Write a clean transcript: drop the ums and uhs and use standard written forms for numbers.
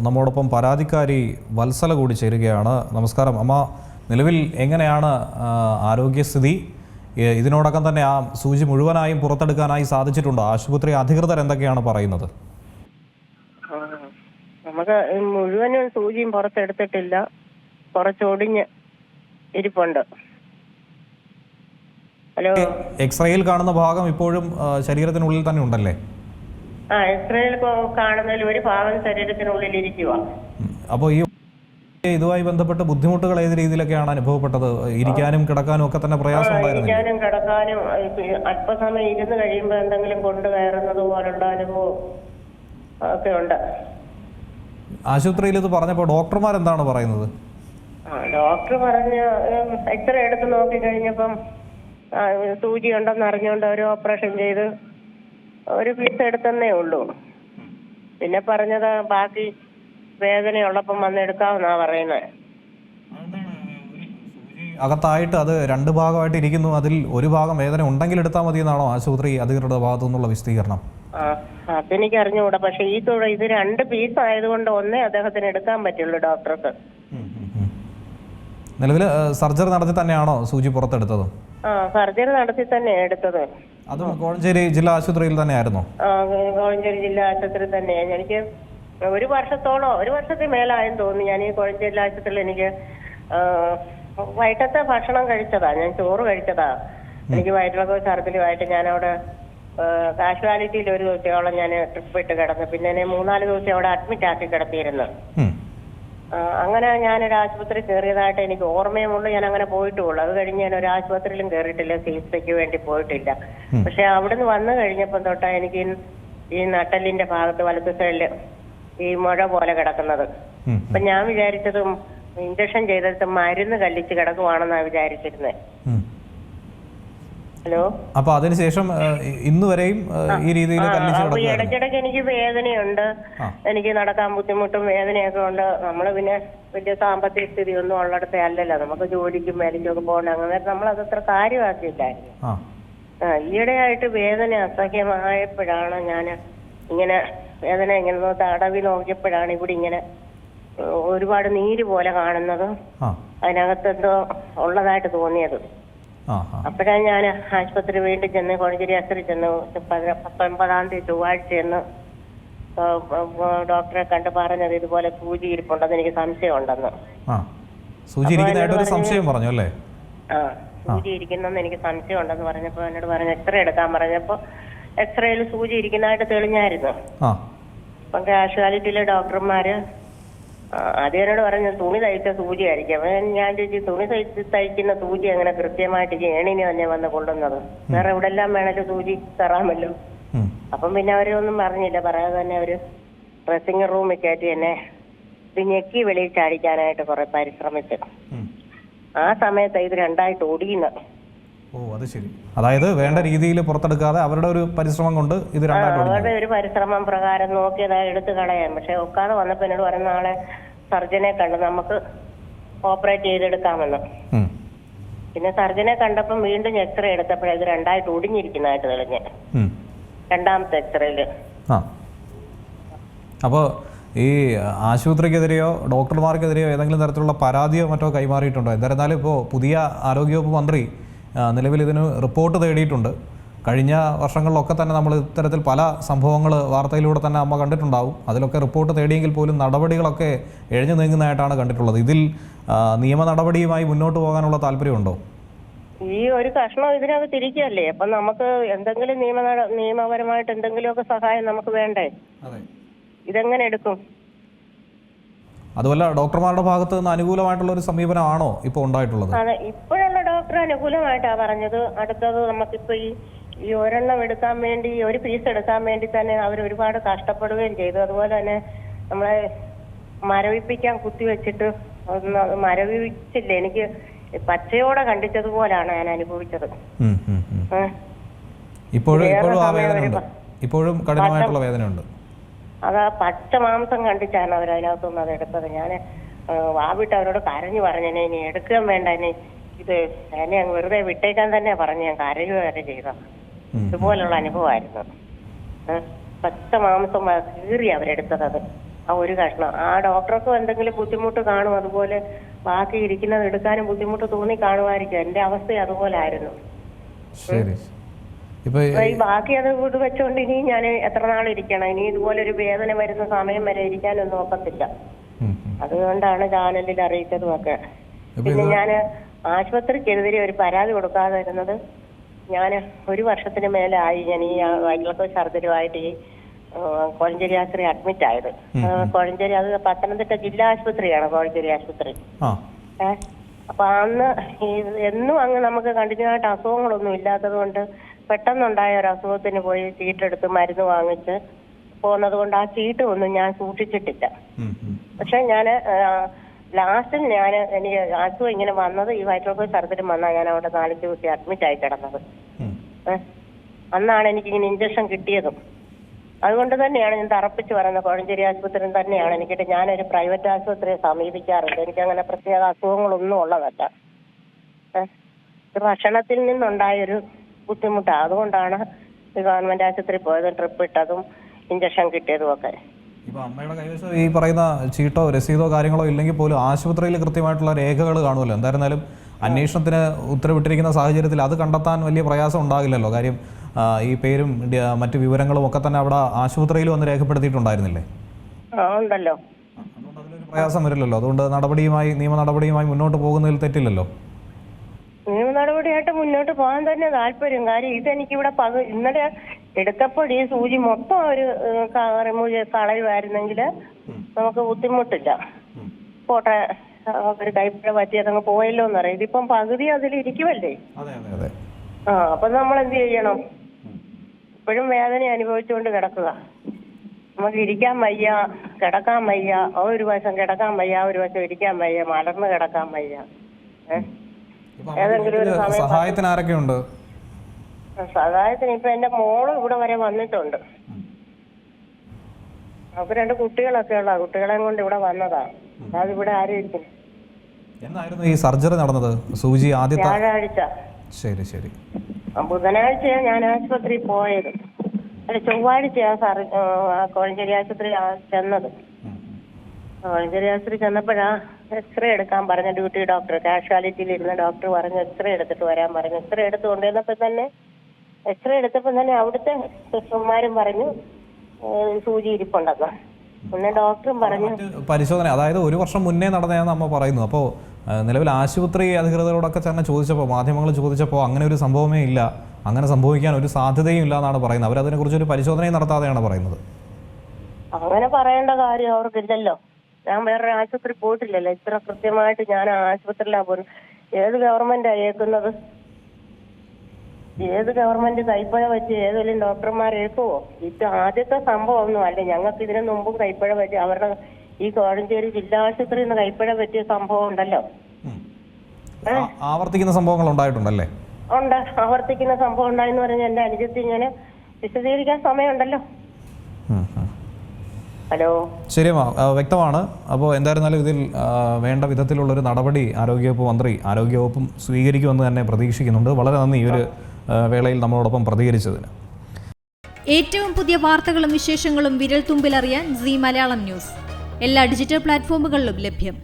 നമ്മോടൊപ്പം പരാതിക്കാരി വത്സല കൂടി ചേരുകയാണ്. നമസ്കാരം അമ്മ. നിലവിൽ എങ്ങനെയാണ് ആരോഗ്യസ്ഥിതി? ഇതിനോടകം തന്നെ ആ സൂചി മുഴുവനായും പുറത്തെടുക്കാനായി സാധിച്ചിട്ടുണ്ടോ? ആശുപത്രി അധികൃതർ എന്തൊക്കെയാണ് പറയുന്നത്? നമുക്ക് മുഴുവനും സൂചിയും പുറത്തെടുത്തിട്ടില്ല, കുറച്ചൊടിഞ്ഞ് ഇരിപ്പുണ്ട്. ഹലോ, എക്സ്റേയിൽ കാണുന്ന ഭാഗം ഇപ്പോഴും ശരീരത്തിനുള്ളിൽ തന്നെ ഉണ്ടല്ലേ? എക്സ്റേയിൽ കാണുന്നതിൽ ഒരു ഭാഗം ശരീരത്തിനുള്ളിൽ ഇരിക്കുക. അപ്പോൾ ഇതുമായി ബന്ധപ്പെട്ട് ബുദ്ധിമുട്ടുകൾ ഏത് രീതിയിലൊക്കെയാണ് അനുഭവപ്പെട്ടത്? ഇരിക്കാനും കിടക്കാനും ഒക്കെ തന്നെ പ്രയാസം ഉണ്ടായിരുന്നു? ഇരിക്കാനും കിടക്കാനും അല്പസമയം ഇരുന്ന് കഴിയുമ്പോൾ എന്തെങ്കിലും കൊണ്ട് കയറുന്നത് പോലുള്ള അനുഭവം ഒക്കെ ഉണ്ട്. ആശുപത്രിയിൽ ഇത് പറഞ്ഞപ്പോൾ ഡോക്ടർമാർ എന്താണ് പറയുന്നത്? ഡോക്ടർ പറഞ്ഞ് എക്സ്റേ എടുത്ത് നോക്കി കഴിഞ്ഞപ്പം സൂചി ഉണ്ടെന്ന് അറിഞ്ഞുകൊണ്ട് ഒരു ഓപ്പറേഷൻ ചെയ്ത് ഒരു പീസ് എടുത്തന്നേ ഉള്ളൂ. പിന്നെ പറഞ്ഞത് ബാക്കി വേദനയുള്ളപ്പം വന്ന് എടുക്കാമെന്നാ പറയുന്നത്. അകത്തായിട്ട് അത് രണ്ട് ഭാഗമായിട്ട് ഇരിക്കുന്നു, അതിൽ ഒരു ഭാഗം വേദന ഉണ്ടെങ്കിൽ എടുത്താൽ മതി എന്നാണോ ആശുപത്രി അധികൃതരുടെ ഭാഗത്തു നിന്നുള്ള വിശദീകരണം? അതെനിക്ക് അറിഞ്ഞുകൂടാ. പക്ഷെ ഇത് രണ്ട് പീസ് ആയതുകൊണ്ട് ഒന്നേ അദ്ദേഹത്തിന് എടുക്കാൻ പറ്റുള്ളൂ ഡോക്ടർക്ക്. നിലവിൽ സർജറി നടത്തി തന്നെയാണോ സൂചി പുറത്തെടുത്തത്? സർജറി നടത്തി തന്നെ എടുത്തത്. അതും കോഴഞ്ചേരി ജില്ലാ ആശുപത്രിയിൽ തന്നെയായിരുന്നോ? കോഴഞ്ചേരി ജില്ലാ ആശുപത്രി തന്നെയാണ്. എനിക്ക് ഒരു വർഷത്തിൽ മേലായെന്ന് തോന്നുന്നു ഞാൻ ഈ കോഴഞ്ചേരി ആശുപത്രിയിൽ. എനിക്ക് വൈകിട്ടത്തെ ഭക്ഷണം കഴിച്ചതാ, ഞാൻ ചോറ് കഴിച്ചതാ. എനിക്ക് വയറ്റിളക്കവും ഛർദിലുമായിട്ട് ഞാനവിടെ കാഷ്വാലിറ്റിയിൽ ഒരു ദിവസത്തോളം ഞാൻ ട്രിപ്പ് ഇട്ട് കിടന്നു. പിന്നെ 3-4 ദിവസം അവിടെ അഡ്മിറ്റ് ആക്കി കിടത്തിയിരുന്നു. അങ്ങനെ ഞാനൊരു ആശുപത്രി കയറിയതായിട്ട് എനിക്ക് ഓർമ്മയുമുള്ളൂ. ഞാൻ അങ്ങനെ പോയിട്ടുള്ളൂ. അത് കഴിഞ്ഞ് ഞാൻ ഒരു ആശുപത്രിയിലും കയറിയിട്ടില്ല, ചികിത്സയ്ക്ക് വേണ്ടി പോയിട്ടില്ല. പക്ഷെ അവിടുന്ന് വന്നു കഴിഞ്ഞപ്പോൾ തൊട്ടാ എനിക്ക് ഈ നട്ടലിന്റെ ഭാഗത്ത് വലത്ത് സൈഡില് ഈ മുഴ പോലെ കിടക്കുന്നത്. അപ്പൊ ഞാൻ വിചാരിച്ചതും ഇഞ്ചക്ഷൻ ചെയ്തെടുത്ത് മരുന്ന് കല്ലിച്ച് കിടക്കുവാണെന്നാണ് വിചാരിച്ചിരുന്നത്. ഹലോ, അപ്പൊ അതിനുശേഷം ഇന്ന് വരെയും ഈ രീതിയിൽ ഇടയ്ക്കിടയ്ക്ക് എനിക്ക് വേദനയുണ്ട്, എനിക്ക് നടക്കാൻ ബുദ്ധിമുട്ടും വേദനയൊക്കെ ഉണ്ട്. നമ്മള് പിന്നെ വലിയ സാമ്പത്തിക സ്ഥിതി ഒന്നും ഉള്ളിടത്തെ അല്ലല്ലോ, നമുക്ക് ജോലിക്കും മേലിക്കും പോകണം. അങ്ങനെ നമ്മളതത്ര കാര്യമാക്കിയില്ലായിരുന്നു. ഈയിടെയായിട്ട് വേദന അസഹ്യമായപ്പോഴാണ് ഞാൻ ഇങ്ങനെ വേദന ഇങ്ങനെ തടവി നോക്കിയപ്പോഴാണ് ഇവിടെ ഇങ്ങനെ ഒരുപാട് നീര് പോലെ കാണുന്നത്, അതിനകത്ത് എന്തോ ഉള്ളതായിട്ട് തോന്നിയത്. അപ്പോഴാണ് ഞാൻ ആശുപത്രി വീട്ടിൽ ചെന്ന് കോഴഞ്ചേരി ആശുപത്രി ചെന്ന് 19-ാം തീയതി ചൊവ്വാഴ്ച ചെന്ന് ഡോക്ടറെ കണ്ട് പറഞ്ഞത് ഇതുപോലെ സൂചി ഇരിപ്പുണ്ടെന്ന് എനിക്ക് സംശയം ഉണ്ടെന്ന്. സൂചി ഇരിക്കുന്നെന്ന് എനിക്ക് സംശയം ഉണ്ടെന്ന് പറഞ്ഞപ്പോ എന്നോട് പറഞ്ഞു എക്സ്റേ എടുക്കാൻ പറഞ്ഞപ്പോ എക്സ്റേയിൽ സൂചി ഇരിക്കുന്നതായിട്ട് തെളിഞ്ഞായിരുന്നു. അപ്പം കാഷ്വാലിറ്റിയിലെ ഡോക്ടർമാര് ആദ്യം എന്നോട് പറഞ്ഞു തുണി തയ്ച്ച സൂചി ആയിരിക്കും. ഞാൻ ചോദിച്ചു തുണി തയ്ക്കുന്ന സൂചി അങ്ങനെ കൃത്യമായിട്ട് ഏണിന് തന്നെ വന്ന് കൊള്ളുന്നത്, വേറെ എവിടെ എല്ലാം വേണേലും സൂചി തറാമല്ലോ. അപ്പം പിന്നെ അവരൊന്നും പറഞ്ഞില്ല, പറയാതെ തന്നെ അവര് ഡ്രസ്സിംഗ് റൂമിൽ കയറ്റി എന്നെ ഇത് ഞെക്കി വെളിയിൽ ചാടിക്കാനായിട്ട് കുറെ പരിശ്രമിച്ചു. ആ സമയത്ത് ഇത് രണ്ടായിട്ട് ഒടിയുന്നത്. അത് ശരി. അതായത് വേണ്ട രീതിയിൽ പുറത്തെടുക്കാതെ അവരുടെ ഒരു പരിശ്രമം കൊണ്ട് ഇത് അവരുടെ ഒരു പരിശ്രമം പ്രകാരം നോക്കിയതാ എടുത്ത് കളയാൻ. പക്ഷെ ഒക്കാതെ വന്നപ്പോ എന്നോട് പറഞ്ഞ നാളെ സർജനെ കണ്ട് നമുക്ക് ഓപ്പറേറ്റ് ചെയ്തെടുക്കാമെന്ന്. പിന്നെ സർജനെ കണ്ടപ്പം വീണ്ടും എക്സ്റേ എടുത്തപ്പോഴേ ഇത് രണ്ടായിട്ട് ഒടിഞ്ഞിരിക്കുന്നതായിട്ട് തെളിഞ്ഞ് രണ്ടാമത്തെ എക്സ്റേയില്. അപ്പോൾ ഈ ആശുപത്രിക്കെതിരെയോ ഡോക്ടർമാർക്കെതിരെയോ ഏതെങ്കിലും തരത്തിലുള്ള പരാതിയോ മറ്റോ കൈമാറിയിട്ടുണ്ടോ? എന്തായിരുന്നാലും ഇപ്പോൾ പുതിയ ആരോഗ്യവകുപ്പ് മന്ത്രി നിലവിൽ ഇതിന് റിപ്പോർട്ട് തേടിയിട്ടുണ്ട്. കഴിഞ്ഞ വർഷങ്ങളിലൊക്കെ തന്നെ നമ്മൾ ഇത്തരത്തിൽ പല സംഭവങ്ങൾ വാർത്തയിലൂടെ തന്നെ അമ്മ കണ്ടിട്ടുണ്ടാവും. അതിലൊക്കെ റിപ്പോർട്ട് തേടിയെങ്കിൽ പോലും നടപടികളൊക്കെ എഴഞ്ഞു നീങ്ങുന്നതായിട്ടാണ് കണ്ടിട്ടുള്ളത്. ഇതിൽ നിയമ നടപടിയുമായി മുന്നോട്ട് പോകാനുള്ള താല്പര്യമുണ്ടോ? ഈ ഒരു കഷ്ണം ഇതിനകത്ത് തിരിക്കുകയല്ലേ, അപ്പം നമുക്ക് എന്തെങ്കിലും നിയമപരമായിട്ട് എന്തെങ്കിലുമൊക്കെ സഹായം നമുക്ക് വേണ്ടേ? ഇതെങ്ങനെ എടുക്കും? അതുമല്ല, ഡോക്ടർമാരുടെ ഭാഗത്ത് നിന്ന് അനുകൂലമായിട്ടുള്ള ഒരു സമീപനമാണോ ഇപ്പോൾ ഉണ്ടായിട്ടുള്ളത്? അതെ, ഇപ്പോഴുള്ള ഡോക്ടർ അനുകൂലമായിട്ടാണ് പറഞ്ഞത്. അടുത്തത് നമുക്കിപ്പോ ഈ ഒരെണ്ണം എടുക്കാൻ വേണ്ടി, ഒരു പീസ് എടുക്കാൻ വേണ്ടി തന്നെ അവർ ഒരുപാട് കഷ്ടപ്പെടുകയും ചെയ്തു. അതുപോലെ തന്നെ നമ്മളെ മരവിപ്പിക്കാൻ കുത്തിവെച്ചിട്ട് മരവിപ്പിച്ചില്ല, എനിക്ക് പച്ചയോടെ കണ്ടിച്ചതുപോലാണ് ഞാൻ അനുഭവിച്ചത്. ഇപ്പോഴും കഠിനമായിട്ടുള്ള വേദനയുണ്ട്. അതാ പച്ച മാംസം കണ്ടിച്ചാണ് അവർ അതിനകത്തുനിന്ന് അത് എടുത്തത്. ഞാൻ വാവിട്ട് അവരോട് കരഞ്ഞു പറഞ്ഞു ഇനി എടുക്കാൻ വേണ്ട, ഇനി ഇത് എന്നെ അങ്ങ് വെറുതെ വിട്ടേക്കാൻ തന്നെ പറഞ്ഞ് ഞാൻ കരയുക വരെ ചെയ്ത. ഇതുപോലുള്ള അനുഭവമായിരുന്നു. പച്ച മാംസം കീറി അവരെടുത്തത്. അത് ആ ഒരു കഷ്ണം. ആ ഡോക്ടർക്കും എന്തെങ്കിലും ബുദ്ധിമുട്ട് കാണും, അതുപോലെ ബാക്കി ഇരിക്കുന്നത് എടുക്കാനും ബുദ്ധിമുട്ട് തോന്നി കാണുമായിരിക്കും. എന്റെ അവസ്ഥ അതുപോലെ ആയിരുന്നു. ശരി. ഇപ്പൊ ഈ ബാക്കി അത് ഇത് വെച്ചോണ്ട് ഇനി ഞാൻ എത്ര നാൾ ഇരിക്കണം? ഇനി ഇതുപോലെ ഒരു വേദന വരുന്ന സമയം വരെ ഇരിക്കാനൊന്നും ഒക്കത്തില്ല. അതുകൊണ്ടാണ് ചാനലിൽ അറിയിച്ചതും ഒക്കെ. പിന്നെ ഞാൻ ആശുപത്രിക്കെതിരെ ഒരു പരാതി കൊടുക്കാതെ ഇരുന്നത്, ഞാൻ 1 വർഷത്തിന് മേലെ ആയി ഞാൻ ഈ വയറ്റിളക്ക ഛർദ്ദിലുമായിട്ട് ഈ കോഴഞ്ചേരി ആശുപത്രി അഡ്മിറ്റ് ആയത്. കോഴഞ്ചേരി, അത് പത്തനംതിട്ട ജില്ലാ ആശുപത്രിയാണ് കോഴഞ്ചേരി ആശുപത്രി. അപ്പൊ അന്ന് എന്നും അങ്ങ് നമുക്ക് കണ്ടിന്യൂ ആയിട്ട് അസുഖങ്ങളൊന്നും ഇല്ലാത്തത് കൊണ്ട് പെട്ടെന്നുണ്ടായ ഒരു അസുഖത്തിന് പോയി ചീട്ടെടുത്ത് മരുന്ന് വാങ്ങിച്ച് പോകുന്നത് കൊണ്ട് ആ ചീട്ട് ഒന്നും ഞാൻ സൂക്ഷിച്ചിട്ടില്ല. പക്ഷെ ഞാൻ ലാസ്റ്റിൽ എനിക്ക് അസുഖം ഇങ്ങനെ വന്നത് ഈ വയറ്റിളക്ക ഛർദ്ദിലും വന്നാൽ ഞാൻ അവിടെ 4 ദിവസം അഡ്മിറ്റ് ആയി കിടന്നത്. അന്നാണ് എനിക്കിങ്ങനെ ഇഞ്ചക്ഷൻ കിട്ടിയതും. അതുകൊണ്ട് തന്നെയാണ് ഞാൻ തറപ്പിച്ച് പറയുന്നത്, കോഴഞ്ചേരി ആശുപത്രി തന്നെയാണ് എനിക്കിട്ട്. ഞാനൊരു പ്രൈവറ്റ് ആശുപത്രിയെ സമീപിക്കാറില്ല, എനിക്കങ്ങനെ പ്രത്യേക അസുഖങ്ങളൊന്നും ഉള്ളതല്ല. ഭക്ഷണത്തിൽ നിന്നുണ്ടായൊരു ബുദ്ധിമുട്ടാണ്. അതുകൊണ്ടാണ് ഈ ഗവൺമെന്റ് ആശുപത്രി പോയതും ട്രിപ്പ് ഇട്ടതും ഇഞ്ചക്ഷൻ കിട്ടിയതും ഒക്കെ. ഇപ്പൊ അമ്മയുടെ കൈവശം ഈ പറയുന്ന ചീട്ടോ രസീതോ കാര്യങ്ങളോ ഇല്ലെങ്കിൽ പോലും ആശുപത്രിയിൽ കൃത്യമായിട്ടുള്ള രേഖകൾ കാണുമല്ലോ. എന്തായിരുന്നാലും അന്വേഷണത്തിന് ഉത്തരവിട്ടിരിക്കുന്ന സാഹചര്യത്തിൽ അത് കണ്ടെത്താൻ വലിയ പ്രയാസം ഉണ്ടാകില്ലല്ലോ. കാര്യം ഈ പേരും മറ്റു വിവരങ്ങളും ഒക്കെ തന്നെ അവിടെ ആശുപത്രിയിൽ വന്ന് രേഖപ്പെടുത്തിയിട്ടുണ്ടായിരുന്നില്ലേ? ഉണ്ടല്ലോ. അതുകൊണ്ട് അതിലൊരു പ്രയാസം വരില്ലല്ലോ. അതുകൊണ്ട് നിയമ നടപടിയുമായി മുന്നോട്ട് പോകുന്നതിൽ തെറ്റില്ലല്ലോ. നിയമ നടപടിയായിട്ട് മുന്നോട്ട് പോകാൻ തന്നെ താല്പര്യം. കാര്യം ഇതെനിക്കിവിടെ ഇന്നലെ എടുത്തപ്പോൾ ഈ സൂചി മൊത്തം ഒരു കളയുമായിരുന്നെങ്കിൽ നമുക്ക് ബുദ്ധിമുട്ടില്ല. പോട്ടെ, ഒരു കൈപ്പിഴ പറ്റിയതങ്ങ് പോയല്ലോ എന്നറിയാം. ഇതിപ്പം പകുതി അതിലിരിക്കുമല്ലേ. അപ്പൊ നമ്മൾ എന്ത് ചെയ്യണം? ഇപ്പോഴും വേദന അനുഭവിച്ചുകൊണ്ട് കിടക്കുക. നമുക്ക് ഇരിക്കാൻ വയ്യ, കിടക്കാൻ വയ്യ. ഒരു വശം കിടക്കാൻ വയ്യ, ഒരു വശം ഇരിക്കാൻ വയ്യ, മലർന്ന് കിടക്കാൻ വയ്യ. ഏതെങ്കിലും ഒരു സമയം സഹായത്തിന് ആരൊക്കെയുണ്ട്? സഹായത്തിന് ഇപ്പൊ എന്റെ മോള് ഇവിടെ വരെ വന്നിട്ടുണ്ട്. അവർക്ക് 2 കുട്ടികളൊക്കെ ഉള്ള, കുട്ടികളെയും കൊണ്ട് ഇവിടെ വന്നതാ. അതായത് ഇവിടെ ആരും ഇരിക്കുന്നു. എന്നായിരുന്നു ഈ സർജറി നടന്നത്? സൂചി ആദ്യത്തെ വ്യാഴാഴ്ച. ശരി. ബുധനാഴ്ചയാണ് ഞാൻ ആശുപത്രിയിൽ പോയത്. അല്ല, ചൊവ്വാഴ്ചയാ കോഴഞ്ചേരി ആശുപത്രി ചെന്നത്. കോഴഞ്ചേരി ആശുപത്രി ചെന്നപ്പോഴാ എക്സ്റേ എടുക്കാൻ പറഞ്ഞ ഡ്യൂട്ടി ഡോക്ടർ, കാഷ്വാലിറ്റിയിൽ ഇരുന്ന ഡോക്ടർ പറഞ്ഞു എക്സ്റേ എടുത്തിട്ട് വരാൻ പറഞ്ഞു. എക്സ്റേ എടുത്ത് കൊണ്ടുവന്നപ്പോൾ തന്നെ അവിടുത്തെ സിസ്റ്റർമാരും പറഞ്ഞു സൂചി ഇരിപ്പുണ്ടെന്ന്. പിന്നെ ഡോക്ടറും പറഞ്ഞു പരിശോധന, അതായത് 1 വർഷം മുന്നേ നടന്നതാണെന്ന് അമ്മ പറയുന്നു. അപ്പോൾ നിലവിൽ ആശുപത്രി അധികൃതരോടൊക്കെ തന്നെ ചോദിച്ചപ്പോൾ, മാധ്യമങ്ങൾ ചോദിച്ചപ്പോൾ അങ്ങനെ ഒരു സംഭവമേ ഇല്ല, അങ്ങനെ സംഭവിക്കാൻ ഒരു സാധ്യതയും ഇല്ല എന്നാണ് പറയുന്നത്. അവരതിനെക്കുറിച്ച് ഒരു പരിശോധനയും നടത്താതെയാണ് പറയുന്നത്. അങ്ങനെ പറയേണ്ട കാര്യം അവർക്കില്ലല്ലോ. ഞാൻ വേറൊരു ആശുപത്രി പോയിട്ടില്ലല്ലോ. ഇത്ര കൃത്യമായിട്ട് ഞാൻ ആശുപത്രിയിലാണ് പോകുന്നത്. ഏത് ഗവൺമെന്റാ ഏക്കുന്നത്? ഏത് ഗവൺമെന്റ് കൈപ്പഴ വെച്ച് ഏതെങ്കിലും ഡോക്ടർമാർ ഏക്കുവോ? ഇത് ആദ്യത്തെ സംഭവം ഒന്നും അല്ല. ഞങ്ങൾക്ക് ഇതിനു മുമ്പും കൈപ്പഴ വെച്ച് അവരുടെ ഈ കോഴഞ്ചേരി ജില്ലാ ആശുപത്രിയിൽ നിന്ന് കൈപ്പഴ പറ്റിയ സംഭവം ഉണ്ടല്ലോ. ആവർത്തിക്കുന്ന സംഭവങ്ങൾ ഉണ്ടായിട്ടുണ്ടല്ലേ? ഉണ്ട്, ആവർത്തിക്കുന്ന സംഭവം ഉണ്ടായെന്ന് പറഞ്ഞാൽ എന്റെ അനുജത്തി ഇങ്ങനെ വിശദീകരിക്കാൻ സമയമുണ്ടല്ലോ. ഹലോ, ശരി, വ്യക്തമാണ്. അപ്പോൾ എന്തായിരുന്നാലും ഇതിൽ വേണ്ട വിധത്തിലുള്ളൊരു നടപടി ആരോഗ്യവകുപ്പും സ്വീകരിക്കുമെന്ന് തന്നെ പ്രതീക്ഷിക്കുന്നുണ്ട്. വളരെ നന്ദി ഈ ഒരു വേളയിൽ നമ്മളോടൊപ്പം പ്രതികരിച്ചതിന്. ഏറ്റവും പുതിയ വാർത്തകളും വിശേഷങ്ങളും വിരൽ തുമ്പിലറിയാൻ സീ മലയാളം ന്യൂസ് എല്ലാ ഡിജിറ്റൽ പ്ലാറ്റ്ഫോമുകളിലും ലഭ്യം.